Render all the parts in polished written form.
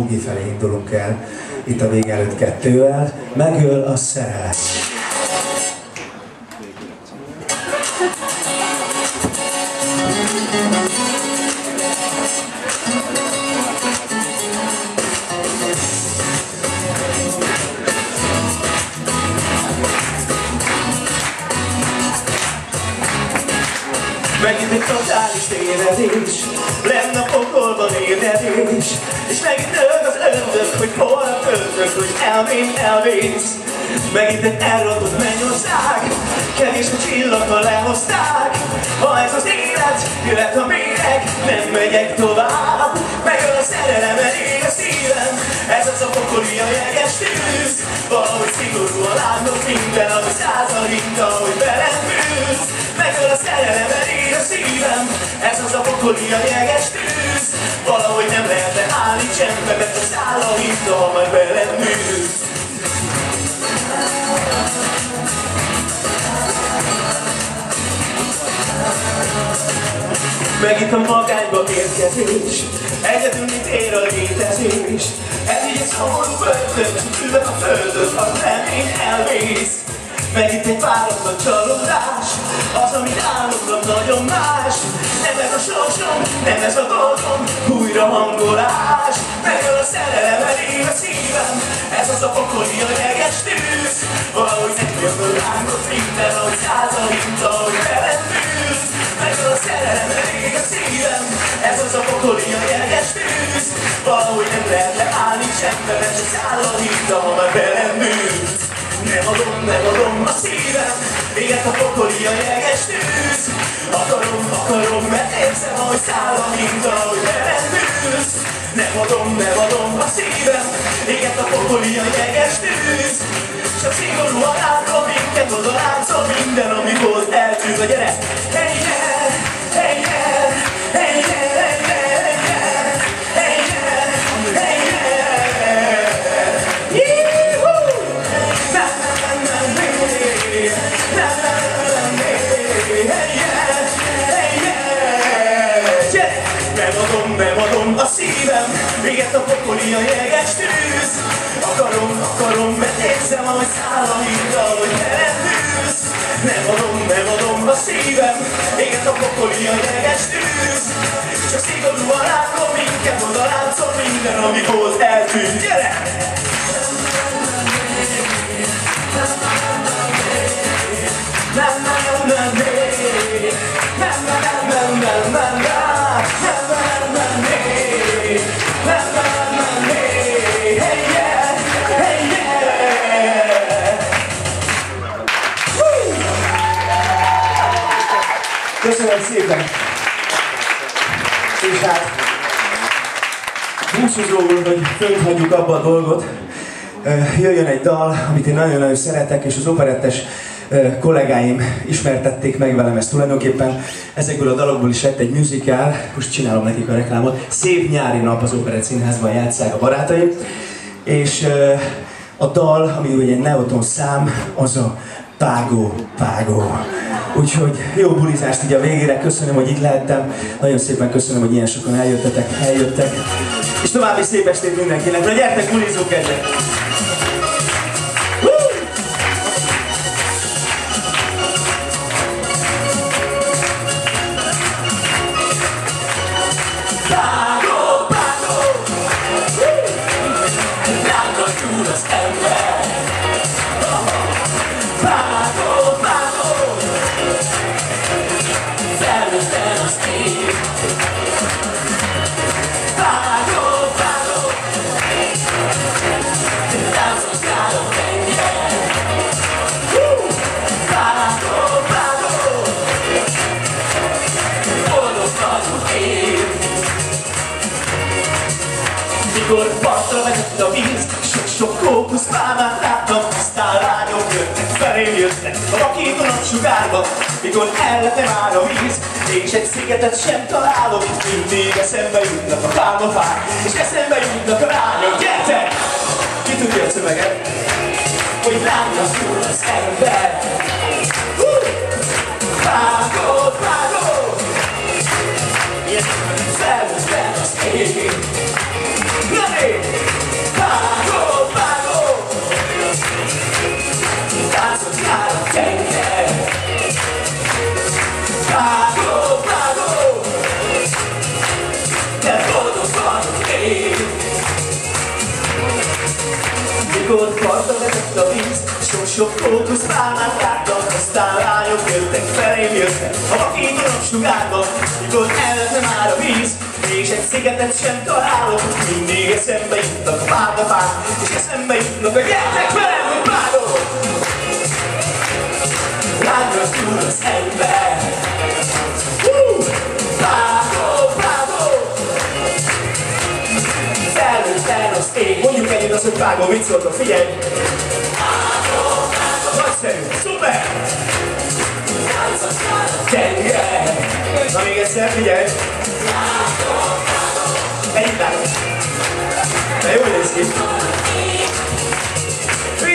bugi felé indulunk el, itt a vége előtt 2-vel. Megöl a szerelem. Megint egy totális tévedés, lenne a pokolban évedés, és megint öld az ördög, hogy hol a földök, hogy elmész. Megint egy elrontott mennyország, kevés a csillaggal lehozták. Ha ez az élet, jöhet a méreg, nem megyek tovább. Megöl a szerelem, elég a szívem, ez az a pokoli, a jeges tűz. Valahogy szigorúan látok minden, ami százal hint, ahogy velem bűz. Megöl a szerelem, elég a szívem, ez az a pokoli, a jeges tűz. Valahogy nem lehetne állni csendbe, mert a szállal hint, ha majd velem bűz. Megint a magányba érkezés, egyedül mint ér a létezés. Ez így egy szomorú börtön, ülök a földön, a remény elvész. Megint egy váratlan csalódás, az, amit álmodtam, nagyon más. Nem ez a sorsom, nem ez a dolgom, újra hangolás. Megöl a szerelem, elég a szívem, ez az a pokoli, a jeges tűz. Valahogy nekből lángot minden, ahogy százal hint, ahogy velem bűz. Megöl a szerelem, elég a szívem, ez az a pokoli, a jeges tűz. Valahogy nem lehet leállni sembe, mert csak szállal hint, ha már velem bűz. Nem adom a szívem, éget a pokoli, a jeges tűz. Akarom, mert érzem, ahogy száll a minta, ahogy velem bűz. Nem adom a szívem, éget a pokoli, a jeges tűz. Csak szigorúan látom minket, oda láncol minden, ami volt eltűz. A gyere! Hey, yeah, hey, yeah, hey, yeah, hey, yeah, hey, yeah, hey, yeah, hey, yeah. Yee-hoo! Na, na, na, na, na, na, na, na, hey, yeah, hey, yeah. Gyere! Nem adom a szívem, éget a pokoli, a jeges tűz. Akarom, mert érzem, ahogy száll a híd, ahogy velem bűz. Nem adom a szívem, éget a pokoli, a jeges tűz. Csak szigorúan látom minket, oda láncol minden, ami volt eltűnt. Gyere! Köszönöm szépen! És hát búcsúzóul, hogy fönt hagyjuk abba a dolgot, jöjjön egy dal, amit én nagyon-nagyon szeretek, és az operettes kollégáim ismertették meg velem ezt tulajdonképpen. Ezekből a dalokból is lett egy musical, most csinálom nekik a reklámot. Szép nyári nap, az Operett Színházban játsszák a barátaim. És a dal, ami ugye egy Neoton szám, az a Págó, Págó. Úgyhogy jó bulizást így a végére, köszönöm, hogy itt lehettem. Nagyon szépen köszönöm, hogy ilyen sokan eljöttek. És további szép estét mindenkinek. Na gyertek, bulizók egyet! Mikor partra vezett a víz, sok kókuszpálmát láttam, aztán lányok jöttek, felém jöttek a vakíton napsugárba. Mikor ellete már a víz, és egy szigetet sem találok, mindig eszembe jutnak a pálmafák, és eszembe jutnak a lányok. Gyertek! Ki tudja a szöveget? Hogy lányos túl az ember. Vágó, vágó! Felhúzd fel az ég. Na nézd! sok fókuszpálmát láttam, aztán lányok jöttek felém jöttek. A vakít napsugárban, mikor elvetne már a víz, és egy szigetet sem találok, mindig eszembe jutnak a párnafák, és eszembe jutnak a gyertek velem, hogy bánok. Lányos túl az ember. Bravo, bravo! Felnőtten az ég, mondjuk együtt azt, hogy vágó, mit szóltok, figyelj! Bravo, bravo! Nagyszerű, szuper! Gyenge! Na még egyszer, figyelj! Bravo, bravo! Együtt vágom! De jól néz ki!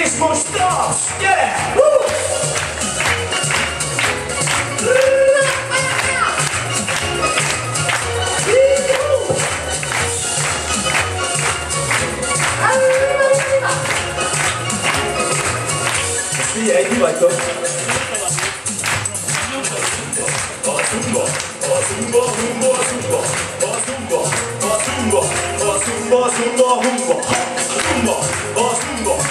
És most tapsz! Gyere! Figyelj, mi vagytok? A zumba.